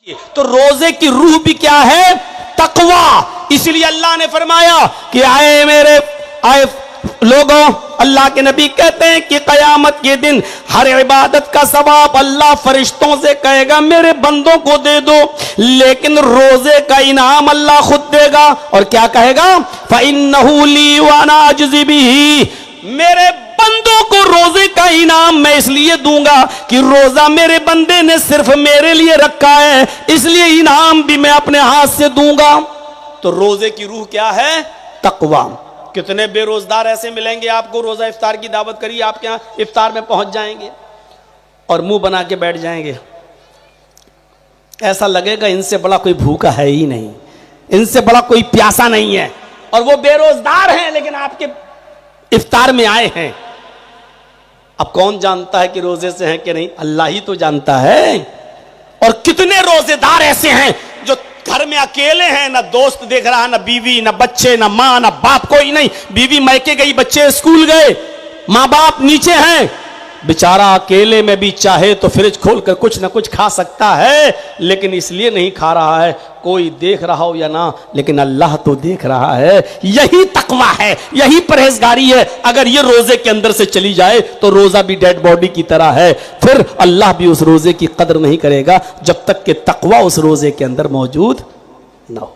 तो रोजे की रूह भी क्या है? तकवा। इसलिए अल्लाह ने फरमाया कि आए लोगों, अल्लाह के नबी कहते हैं कि कयामत के दिन हर इबादत का सवाब अल्लाह फरिश्तों से कहेगा मेरे बंदों को दे दो, लेकिन रोजे का इनाम अल्लाह खुद देगा। और क्या कहेगा? फ़इन्नहु ली व अना अजज़ी बिही, मेरे बंदों को रोजे का इनाम मैं इसलिए दूंगा कि रोजा मेरे बंदे ने सिर्फ मेरे लिए रखा है, इसलिए इनाम भी मैं अपने हाथ से दूंगा। तो रोजे की रूह क्या है? तकवा। कितने बेरोजगार ऐसे मिलेंगे आपको, रोजा इफ्तार की दावत करिए, आपके यहां इफ्तार में पहुंच जाएंगे और मुंह बना के बैठ जाएंगे। ऐसा लगेगा इनसे बड़ा कोई भूखा है ही नहीं, इनसे बड़ा कोई प्यासा नहीं है, और वो बेरोजगार हैं लेकिन आपके इफ्तार में आए हैं। अब कौन जानता है कि रोजे से हैं कि नहीं? अल्लाह ही तो जानता है। और कितने रोजेदार ऐसे हैं जो घर में अकेले हैं, ना दोस्त देख रहा, ना बीवी, ना बच्चे, ना मां, ना बाप, कोई नहीं। बीवी मैके गई, बच्चे स्कूल गए, मां बाप नीचे हैं, बेचारा अकेले में भी चाहे तो फ्रिज खोलकर कुछ ना कुछ खा सकता है, लेकिन इसलिए नहीं खा रहा है कोई देख रहा हो या ना, लेकिन अल्लाह तो देख रहा है। यही तकवा है, यही परहेजगारी है। अगर ये रोजे के अंदर से चली जाए तो रोजा भी डेड बॉडी की तरह है, फिर अल्लाह भी उस रोजे की कदर नहीं करेगा जब तक कि तकवा उस रोजे के अंदर मौजूद ना हो।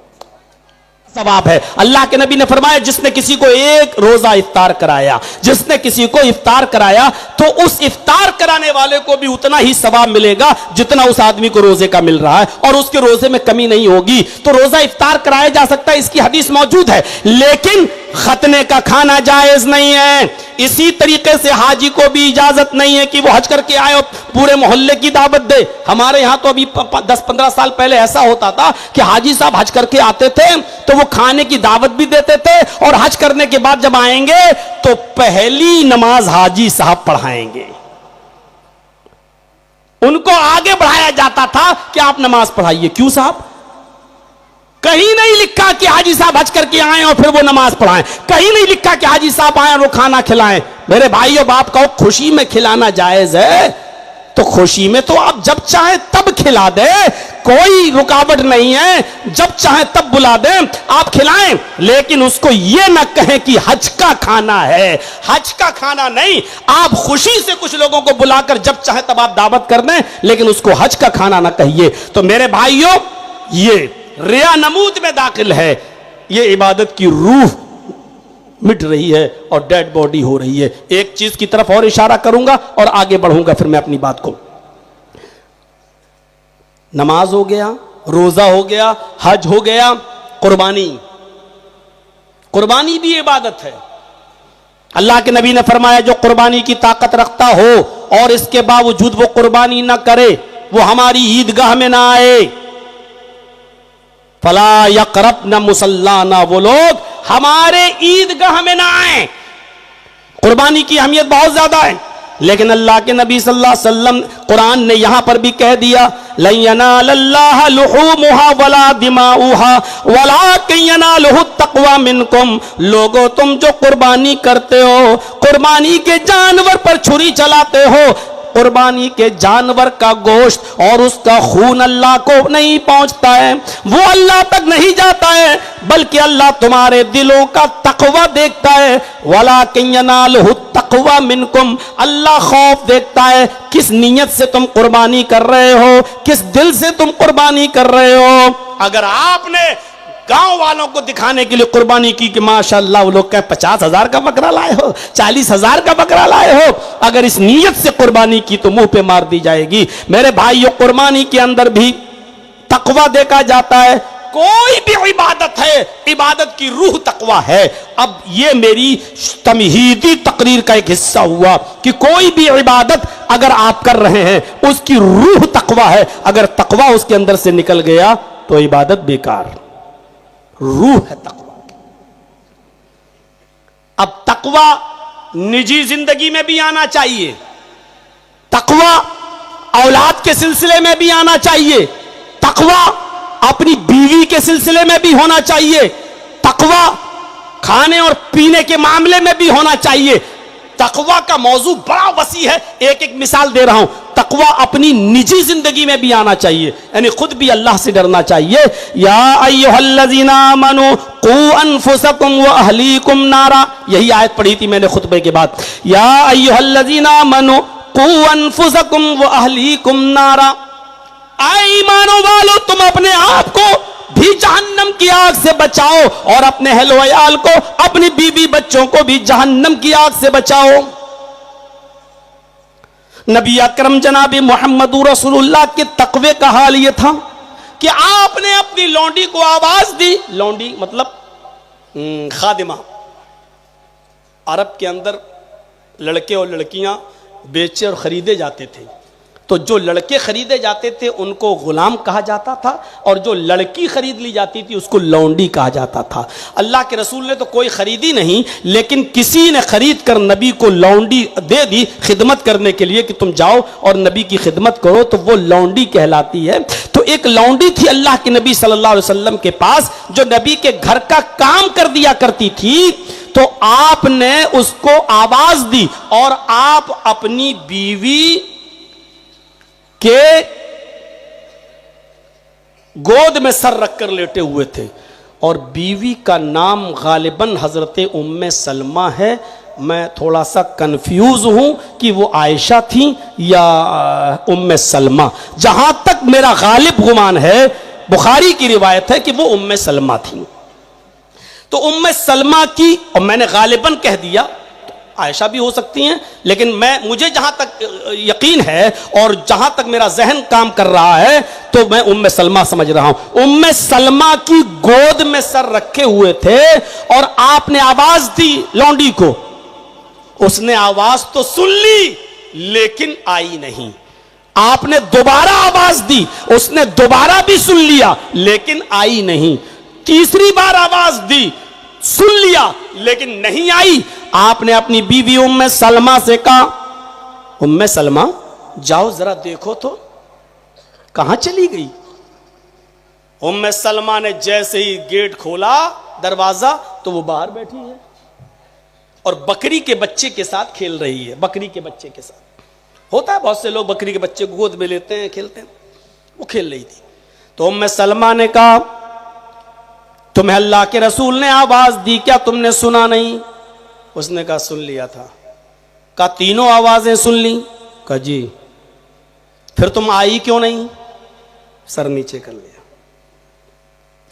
सवाब है। अल्लाह के नबी ने फरमाया जिसने किसी को एक रोजा इफ्तार कराया, जिसने किसी को इफ्तार कराया तो उस इफ्तार कराने वाले को भी उतना ही सवाब मिलेगा जितना उस आदमी को रोजे का मिल रहा है, और उसके रोजे में कमी नहीं होगी। तो रोजा इफ्तार कराया जा सकता है, इसकी हदीस मौजूद है, लेकिन खतने का खाना जायज नहीं है। इसी तरीके से हाजी को भी इजाजत नहीं है कि वो हज करके आए और पूरे मोहल्ले की दावत दे। हमारे यहां तो अभी 10-15 साल पहले ऐसा होता था कि हाजी साहब हज करके आते थे तो वो खाने की दावत भी देते थे, और हज करने के बाद जब आएंगे तो पहली नमाज हाजी साहब पढ़ाएंगे। उनको आगे बढ़ाया जाता था कि आप नमाज पढ़ाइए। क्यों साहब? कहीं नहीं लिखा कि हाजी साहब हज करके आए और फिर वो नमाज पढ़ाएं, कहीं नहीं लिखा कि हाजी साहब आए और वो खाना खिलाएं। मेरे भाइयों, बाप कहो खुशी में खिलाना जायज है तो खुशी में तो आप जब चाहे तब खिला दे, कोई रुकावट नहीं है। जब चाहे तब बुला दे, आप खिलाएं, लेकिन उसको ये ना कहें कि हज का खाना है। हज का खाना नहीं, आप खुशी से कुछ लोगों को बुलाकर जब चाहे तब आप दावत कर दें, लेकिन उसको हज का खाना ना कहिए। तो मेरे भाइयों, ये रिया नमूद में दाखिल है, ये इबादत की रूह मिट रही है और डेड बॉडी हो रही है। एक चीज की तरफ और इशारा करूंगा और आगे बढ़ूंगा फिर मैं अपनी बात को। नमाज हो गया, रोजा हो गया, हज हो गया, कुर्बानी। कुर्बानी भी इबादत है। अल्लाह के नबी ने फरमाया जो कुर्बानी की ताकत रखता हो और इसके बावजूद वो कुर्बानी ना करे, वो हमारी ईदगाह में ना आए। फला यक़रबना मुसल्लाना, वो लोग हमारे ईदगाह में ना आए। कुर्बानी की अहमियत बहुत ज्यादा है, लेकिन अल्लाह के नबी सल्लल्लाहु अलैहि वसल्लम कुरान ने यहां पर भी कह दिया लन यनालल्लाह लुहूमुहा वला दिमाउहा वलाकिन यनालुहु तक़वा मिनकुम। लोगों, तुम जो कुर्बानी करते हो, कुर्बानी के जानवर पर छुरी चलाते हो, कुर्बानी के जानवर का गोश्त और उसका खून अल्लाह को नहीं पहुंचता है, वो अल्लाह तक नहीं जाता है, बल्कि अल्लाह तुम्हारे दिलों का तकवा देखता है। वलाकिन यनालुहु तक़वा मिनकुम, अल्लाह खौफ देखता है किस नीयत से तुम कुर्बानी कर रहे हो, किस दिल से तुम कुर्बानी कर रहे हो। अगर आपने गांव वालों को दिखाने के लिए कुर्बानी की कि माशाअल्लाह वो लोग कहें 50,000 का बकरा लाए हो, 40,000 का बकरा लाए हो, अगर इस नीयत से कुर्बानी की तो मुंह पे मार दी जाएगी। मेरे भाइयों, कुर्बानी के अंदर भी तकवा देखा जाता है। कोई भी इबादत है, इबादत की रूह तकवा है। अब ये मेरी तमहीदी तकरीर का एक हिस्सा हुआ कि कोई भी इबादत अगर आप कर रहे हैं उसकी रूह तकवा है। अगर तकवा उसके अंदर से निकल गया तो इबादत बेकार। रूह है तकवा। अब तकवा निजी जिंदगी में भी आना चाहिए, तकवा औलाद के सिलसिले में भी आना चाहिए, तकवा अपनी बीवी के सिलसिले में भी होना चाहिए, तकवा खाने और पीने के मामले में भी होना चाहिए। तकवा का मौजू बड़ा वसी है। एक एक मिसाल दे रहा हूं। तकवा अपनी निजी जिंदगी में भी आना चाहिए, यानी खुद भी अल्लाह से डरना चाहिए। या अय्युहल्लज़ीना आमनू कू अनफुसकुम व अहलीकुम नारा, यही आयत पढ़ी थी मैंने खुतबे के बाद। या अय्युहल्लज़ीना आमनू कू अनफुसकुम व अहलीकुम नारा, आए ईमानो वालो तुम अपने आप को भी जहन्नम की आग से बचाओ और अपने अहल व अयाल को, अपनी बीवी बच्चों को भी जहन्नम की आग से बचाओ। नबी अकरम जनाबी मोहम्मद रसूलुल्लाह के तकवे का हाल यह था कि आपने अपनी लौंडी को आवाज दी। लौंडी मतलब खादिमा। अरब के अंदर लड़के और लड़कियां बेचे और खरीदे जाते थे, तो जो लड़के खरीदे जाते थे उनको गुलाम कहा जाता था और जो लड़की खरीद ली जाती थी उसको लौंडी कहा जाता था। अल्लाह के रसूल ने तो कोई खरीदी नहीं, लेकिन किसी ने खरीद कर नबी को लौंडी दे दी खिदमत करने के लिए कि तुम जाओ और नबी की खिदमत करो, तो वो लौंडी कहलाती है। तो एक लौंडी थी अल्लाह के नबी सल्लल्लाहु अलैहि वसल्लम के पास जो नबी के घर का काम कर दिया करती थी। तो आपने उसको आवाज दी और आप अपनी बीवी के गोद में सर रखकर लेटे हुए थे और बीवी का नाम गालिबन हजरत उम्मे सलमा है। मैं थोड़ा सा कंफ्यूज हूं कि वो आयशा थी या उम्मे सलमा। जहां तक मेरा गालिब गुमान है, बुखारी की रिवायत है कि वो उम्मे सलमा थी। तो उम्मे सलमा की, और मैंने गालिबन कह दिया, आयशा भी हो सकती हैं, लेकिन मुझे जहां तक यकीन है और जहां तक मेरा जहन काम कर रहा है तो मैं उम्मे सलमा समझ रहा हूं। उम्मे सलमा की गोद में सर रखे हुए थे और आपने आवाज दी लौंडी को। उसने आवाज तो सुन ली लेकिन आई नहीं। आपने दोबारा आवाज दी, उसने दोबारा भी सुन लिया लेकिन आई नहीं। तीसरी बार आवाज दी, सुन लिया लेकिन नहीं आई। आपने अपनी बीवी उम्मे सलमा से कहा, उम्मे सलमा जाओ जरा देखो तो कहां चली गई। उम्मे सलमा ने जैसे ही गेट खोला दरवाजा, तो वो बाहर बैठी है और बकरी के बच्चे के साथ खेल रही है। बकरी के बच्चे के साथ होता है, बहुत से लोग बकरी के बच्चे को गोद में लेते हैं, खेलते हैं, वो खेल रही थी। तो उम्मे सलमा ने कहा, तुम्हें अल्लाह के रसूल ने आवाज दी, क्या तुमने सुना नहीं? उसने कहा सुन लिया था। कहा तीनों आवाजें सुन ली? कहा जी। फिर तुम आई क्यों नहीं? सर नीचे कर लिया।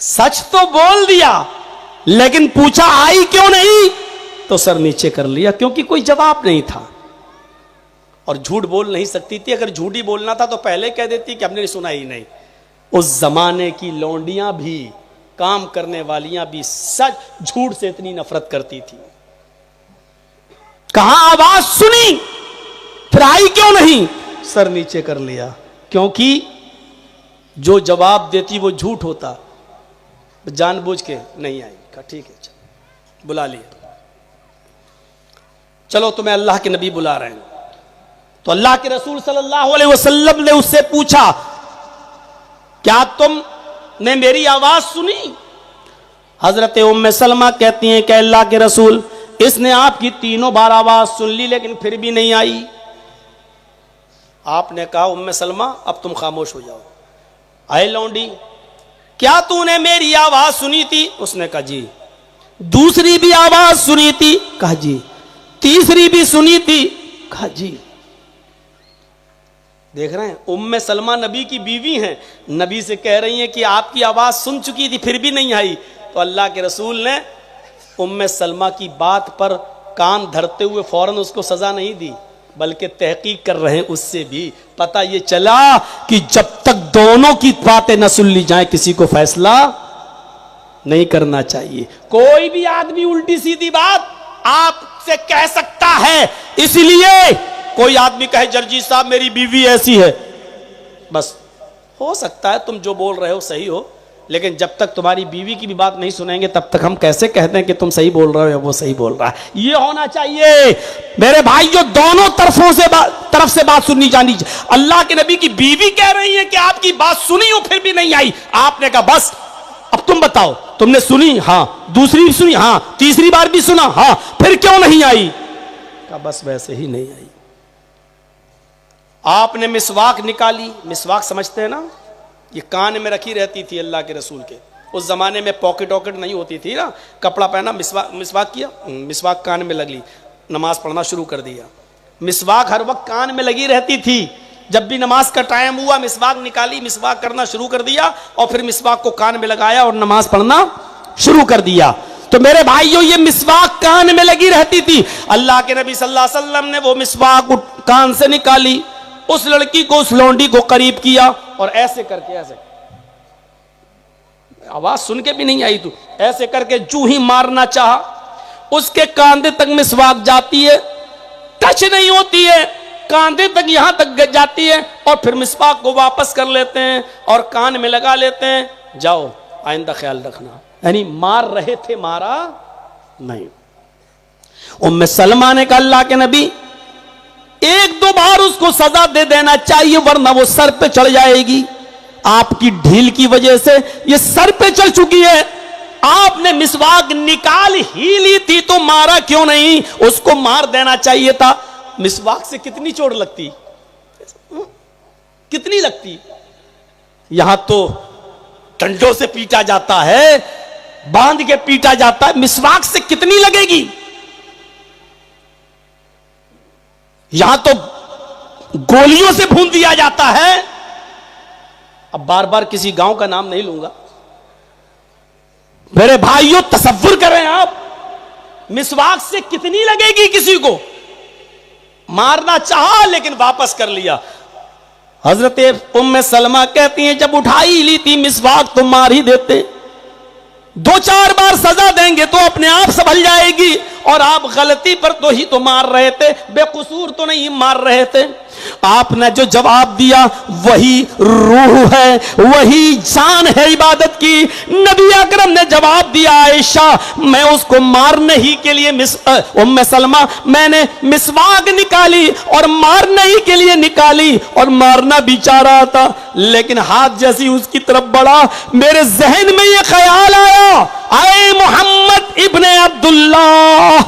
सच तो बोल दिया लेकिन पूछा आई क्यों नहीं, तो सर नीचे कर लिया, क्योंकि कोई जवाब नहीं था और झूठ बोल नहीं सकती थी। अगर झूठ ही बोलना था तो पहले कह देती कि हमने सुना ही नहीं। उस जमाने की लौंडियां भी, काम करने वालियां भी सच झूठ से इतनी नफरत करती थी। कहां आवाज सुनी फिर आई क्यों नहीं? सर नीचे कर लिया, क्योंकि जो जवाब देती वो झूठ होता। जानबूझ के नहीं आई। कहा ठीक है चलो, बुला लिया। चलो तुम्हें अल्लाह के नबी बुला रहे हैं। तो अल्लाह के रसूल सल्लल्लाहु अलैहि वसल्लम ने उससे पूछा, क्या तुम ने मेरी आवाज सुनी? हजरत उम्मे सलमा कहती हैं कि अल्लाह के रसूल, इसने आपकी तीनों बार आवाज सुन ली लेकिन फिर भी नहीं आई। आपने कहा उम्मे सलमा अब तुम खामोश हो जाओ। आए लौंडी, क्या तूने मेरी आवाज सुनी थी? उसने कहा जी। दूसरी भी आवाज सुनी थी? कहा जी। तीसरी भी सुनी थी? कहा जी। देख रहे हैं, उम्मे सलमा नबी की बीवी हैं, नबी से कह रही हैं कि आपकी आवाज सुन चुकी थी फिर भी नहीं आई। तो अल्लाह के रसूल ने उम्मे सलमा की बात पर कान धरते हुए फौरन उसको सजा नहीं दी, बल्कि तहकीक कर रहे हैं। उससे भी पता ये चला कि जब तक दोनों की बातें न सुन ली जाए किसी को फैसला नहीं करना चाहिए। कोई भी आदमी उल्टी सीधी बात आपसे कह सकता है, इसलिए कोई आदमी कहे जर्जी साहब मेरी बीवी ऐसी है, बस हो सकता है तुम जो बोल रहे हो सही हो, लेकिन जब तक तुम्हारी बीवी की भी बात नहीं सुनेंगे तब तक हम कैसे कहते हैं कि तुम सही बोल रहे हो या वो सही बोल रहा है। ये होना चाहिए मेरे भाई, जो दोनों तरफ से बात सुननी जानी चाहिए। अल्लाह के नबी की बीवी कह रही है कि आपकी बात सुनी हो फिर भी नहीं आई। आपने कहा बस अब तुम बताओ, तुमने सुनी? हाँ। दूसरी भी सुनी? हाँ। तीसरी बार भी सुना? हाँ। फिर क्यों नहीं आई? कहा बस वैसे ही नहीं आई। आपने मिसवाक निकाली। मिसवाक समझते हैं ना, ये कान में रखी रहती थी अल्लाह के रसूल के। उस जमाने में पॉकेट वॉकेट नहीं होती थी ना, कपड़ा पहना, मिसवाक किया, मिसवाक कान में लग ली, नमाज पढ़ना शुरू कर दिया। मिसवाक हर वक्त कान में लगी रहती थी। जब भी नमाज का टाइम हुआ मिसवाक निकाली, मिसवाक करना शुरू कर दिया और फिर मिसवाक को कान में लगाया और नमाज पढ़ना शुरू कर दिया। तो मेरे भाइयों, ये मिसवाक कान में लगी रहती थी। अल्लाह के नबी सल्लल्लाहु अलैहि वसल्लम ने वो मिसवाक कान से निकाली, उस लड़की को, उस लौंडी को करीब किया और ऐसे करके, ऐसे आवाज सुन के भी नहीं आई, तू ऐसे करके जू ही मारना चाहा, उसके कांधे तक मिसवाक जाती है, टच नहीं होती है, कांधे तक यहां तक जाती है और फिर मिसवाक को वापस कर लेते हैं और कान में लगा लेते हैं। जाओ, आइंदा ख्याल रखना। यानी मार रहे थे, मारा नहीं। उम्मे सलमा ने कहा अल्लाह के नबी, एक दो बार उसको सजा दे देना चाहिए वरना वो सर पे चढ़ जाएगी। आपकी ढील की वजह से ये सर पे चढ़ चुकी है। आपने मिसवाक निकाल ही ली थी तो मारा क्यों नहीं? उसको मार देना चाहिए था। मिसवाक से कितनी चोट लगती, कितनी लगती। यहां तो डंडों से पीटा जाता है, बांध के पीटा जाता है, मिसवाक से कितनी लगेगी। यहां तो गोलियों से भून दिया जाता है। अब बार बार किसी गांव का नाम नहीं लूंगा। मेरे भाइयों, तसव्वुर करें आप, मिसवाक से कितनी लगेगी किसी को। मारना चाहा लेकिन वापस कर लिया। हजरत उम्मे सलमा कहती हैं जब उठा ही ली थी मिसवाक तो मार ही देते। दो चार बार सजा देंगे तो अपने आप संभल जाएगी। और आप गलती पर तो ही तो मार रहे थे, बेकसूर तो नहीं मार रहे थे। आपने जो जवाब दिया वही रूह है, वही जान है इबादत की। नबी अकरम ने जवाब दिया, आयशा मैं उसको मारने ही के लिए उम्मे सलमा मैंने मिसवाक निकाली और मारने ही के लिए निकाली और मारना भी चाह रहा था, लेकिन हाथ जैसी उसकी तरफ बढ़ा मेरे जहन में यह ख्याल आया, आए मोहम्मद इब्ने अब्दुल्लाह,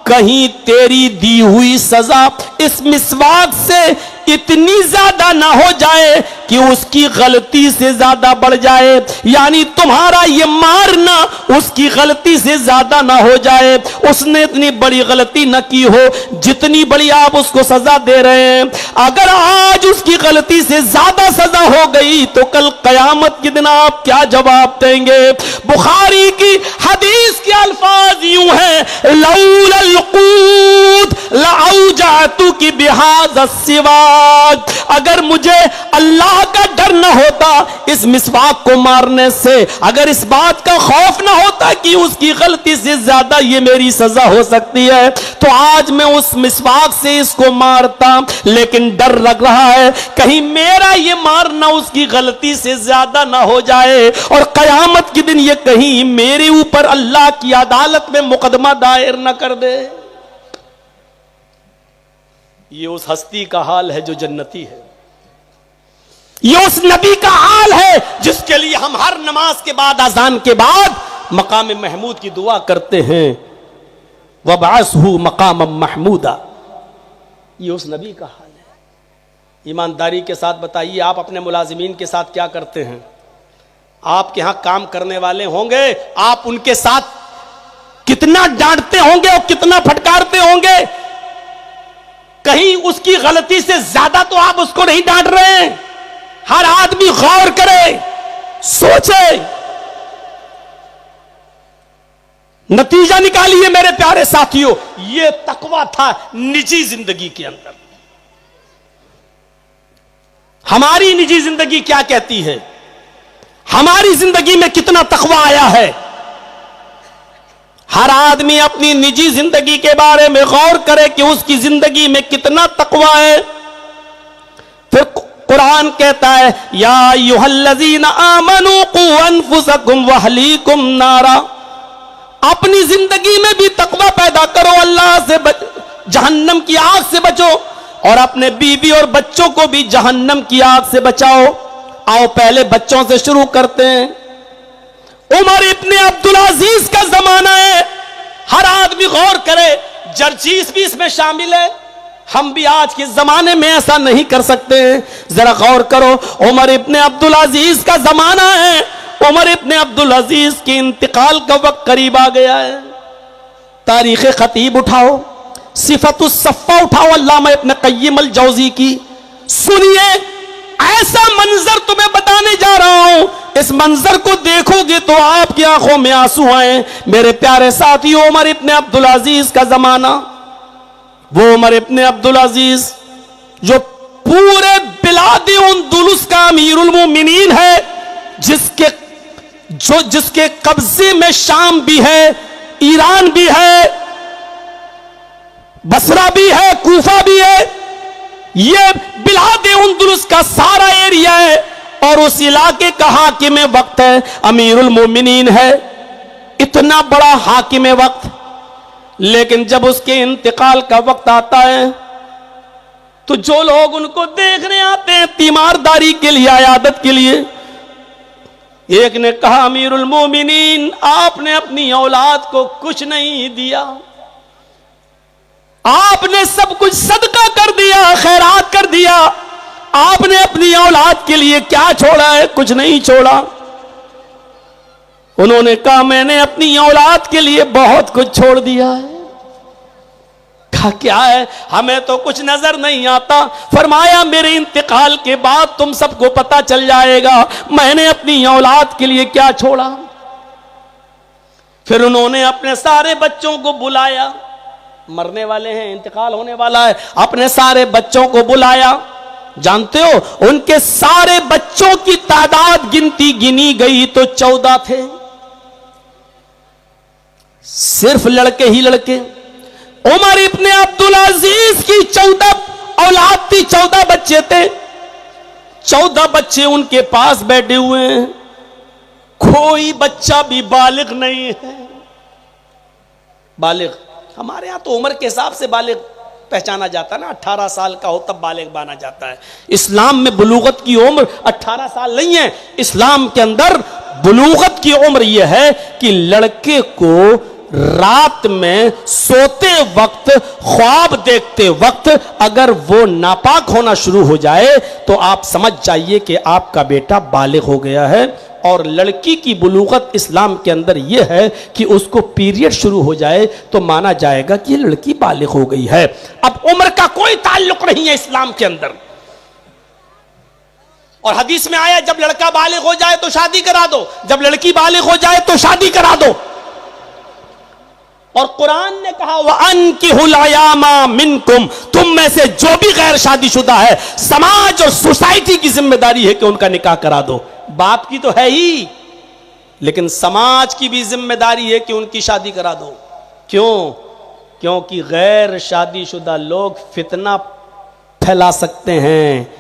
कहीं तेरी दी हुई सजा इस मिसवाक से इतनी ज्यादा ना हो जाए कि उसकी गलती से ज्यादा बढ़ जाए। यानी तुम्हारा ये मारना उसकी गलती से ज्यादा ना हो जाए। उसने इतनी बड़ी गलती न की हो जितनी बड़ी आप उसको सजा दे रहे हैं। अगर आज उसकी गलती से ज्यादा सजा हो गई तो कल कयामत के दिन आप क्या जवाब देंगे? बुखारी की हदीस के अल्फाज यूं हैं, लौलल क़ूत लऔजातु की बिहाज़ सिवाक, अगर मुझे अल्लाह का डर न होता इस मिसवाक को मारने से, अगर इस बात का खौफ न होता कि उसकी गलती से ज्यादा ये मेरी सजा हो सकती है, तो आज मैं उस मिसवाक से इसको मारता। लेकिन डर लग रहा है कहीं मेरा ये मारना उसकी गलती से ज्यादा ना हो जाए और कयामत के दिन ये कहीं मेरे ऊपर अल्लाह की अदालत में मुकदमा दायर न कर दे। ये उस हस्ती का हाल है जो जन्नती है। ये उस नबी का हाल है जिसके लिए हम हर नमाज के बाद, अजान के बाद मकाम महमूद की दुआ करते हैं, वबअसहु मकाम महमूदा। ये उस नबी का हाल है। ईमानदारी के साथ बताइए, आप अपने मुलाजिमीन के साथ क्या करते हैं? आपके यहां काम करने वाले होंगे, आप उनके साथ कितना डांटते होंगे और कितना फटकारते होंगे। कहीं उसकी गलती से ज्यादा तो आप उसको नहीं डांट रहे हैं। हर आदमी गौर करे, सोचे, नतीजा निकालिए मेरे प्यारे साथियों। यह तकवा था निजी जिंदगी के अंदर। हमारी निजी जिंदगी क्या कहती है? हमारी जिंदगी में कितना तकवा आया है? हर आदमी अपनी निजी जिंदगी के बारे में गौर करे कि उसकी जिंदगी में कितना तकवा है। फिर कुरान कहता है, या अय्युहल्लज़ीना आमनू कू अनफुसकुम व अहलीकुम नारा, अपनी जिंदगी में भी तकवा पैदा करो, अल्लाह से जहन्नम की आग से बचो और अपने बीवी और बच्चों को भी जहन्नम की आग से बचाओ। आओ पहले बच्चों से शुरू करते हैं। उमर इब्ने अब्दुल अजीज का जमाना है। हर आदमी गौर करे, जर्जीस भी इसमें शामिल है, हम भी आज के जमाने में ऐसा नहीं कर सकते। जरा गौर करो, उमर इब्ने अब्दुल अजीज का जमाना है, उमर इब्ने अब्दुल अजीज के इंतकाल का वक्त करीब आ गया है। तारीख खतीब उठाओ, सिफतुस सफ़ा उठाओ अल्लामा इब्ने क़य्यिम अल जौज़ी की, सुनिए ऐसा मंजर तुम्हें बताने जा रहा हूं, इस मंजर को देखोगे तो आपकी आंखों में आंसू आए। मेरे प्यारे साथियों, उमर इब्ने अब्दुल अजीज का जमाना, वो उमर इब्ने अब्दुल अजीज जो पूरे बिलाद अंदलुस का अमीरुल मोमिनीन है, जिसके कब्जे में शाम भी है, ईरान भी है, बसरा भी है, कूफा भी है, ये बिलाद अंदलुस का सारा एरिया है और उस इलाके का हाकिम वक्त है, अमीरुल मोमिनीन है, इतना बड़ा हाकिम वक्त। लेकिन जब उसके इंतकाल का वक्त आता है तो जो लोग उनको देखने आते हैं तीमारदारी के लिए, आयादत के लिए, एक ने कहा अमीरुल मोमिनीन आपने अपनी औलाद को कुछ नहीं दिया, आपने सब कुछ सदका कर दिया, खैरात कर दिया, आपने अपनी औलाद के लिए क्या छोड़ा है? कुछ नहीं छोड़ा। उन्होंने कहा मैंने अपनी औलाद के लिए बहुत कुछ छोड़ दिया है। कहा क्या है? हमें तो कुछ नजर नहीं आता। फरमाया मेरे इंतकाल के बाद तुम सबको पता चल जाएगा मैंने अपनी औलाद के लिए क्या छोड़ा। फिर उन्होंने अपने सारे बच्चों को बुलाया, मरने वाले हैं, इंतकाल होने वाला है, अपने सारे बच्चों को बुलाया। जानते हो उनके सारे बच्चों की तादाद गिनती गिनी गई तो 14 थे, सिर्फ लड़के ही लड़के। उमर इब्ने अब्दुल अजीज की 14 औलाद थी, 14 बच्चे थे, 14 बच्चे उनके पास बैठे हुए हैं, कोई बच्चा भी बालिग नहीं है। बालिग हमारे यहां तो उम्र के हिसाब से बालिग पहचाना जाता है ना, 18 साल का हो तब बालिग माना जाता है। इस्लाम में बुलूगत की उम्र 18 साल नहीं है। इस्लाम के अंदर बुलूगत की उम्र यह है कि लड़के को रात में सोते वक्त, ख्वाब देखते वक्त अगर वो नापाक होना शुरू हो जाए तो आप समझ जाइए कि आपका बेटा बालिग हो गया है। और लड़की की बुलूगत इस्लाम के अंदर यह है कि उसको पीरियड शुरू हो जाए तो माना जाएगा कि ये लड़की बालिग हो गई है। अब उम्र का कोई ताल्लुक नहीं है इस्लाम के अंदर। और हदीस में आया जब लड़का बालिग हो जाए तो शादी करा दो, जब लड़की बालिग हो जाए तो शादी करा दो। और कुरान ने कहा वअनकिहुल अयामा मिनकुम, तुम में से जो भी गैर शादीशुदा है, समाज और सोसाइटी की जिम्मेदारी है कि उनका निकाह करा दो। बाप की तो है ही, लेकिन समाज की भी जिम्मेदारी है कि उनकी शादी करा दो। क्यों? क्योंकि गैर शादीशुदा लोग फितना फैला सकते हैं,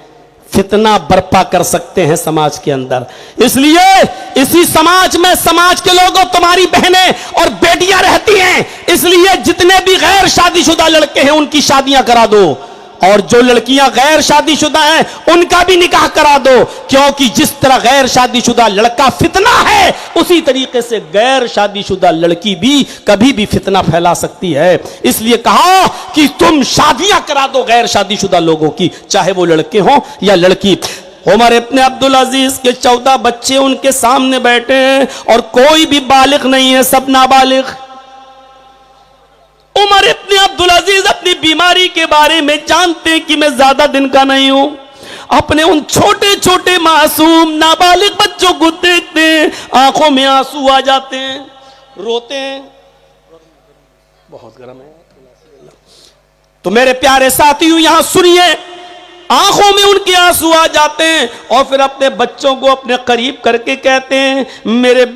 फितना बर्पा कर सकते हैं समाज के अंदर। इसलिए इसी समाज में, समाज के लोगों, तुम्हारी बहनें और बेटियां रहती हैं, इसलिए जितने भी गैर शादीशुदा लड़के हैं उनकी शादियां करा दो, और जो लड़कियां गैर शादीशुदा हैं उनका भी निकाह करा दो। क्योंकि जिस तरह गैर शादीशुदा लड़का फितना है, उसी तरीके से गैर शादीशुदा लड़की भी कभी भी फितना फैला सकती है। इसलिए कहा कि तुम शादियां करा दो गैर शादीशुदा लोगों की, चाहे वो लड़के हों या लड़की। उमर इब्ने अब्दुल अजीज के 14 बच्चे उनके सामने बैठे हैं और कोई भी बालिग नहीं है, सब नाबालिग। उमर इब्ने अब्दुल अजीज अपनी बीमारी के बारे में जानते हैं कि मैं ज्यादा दिन का नहीं हूं। अपने उन छोटे छोटे मासूम नाबालिग बच्चों को देखते हैं, आंखों में आंसू आ जाते हैं, रोते हैं। बहुत गर्म है। तो मेरे प्यारे साथियों यहां सुनिए, आंखों में उनके आंसू आ जाते हैं और फिर अपने बच्चों को अपने करीब करके कहते हैं मेरे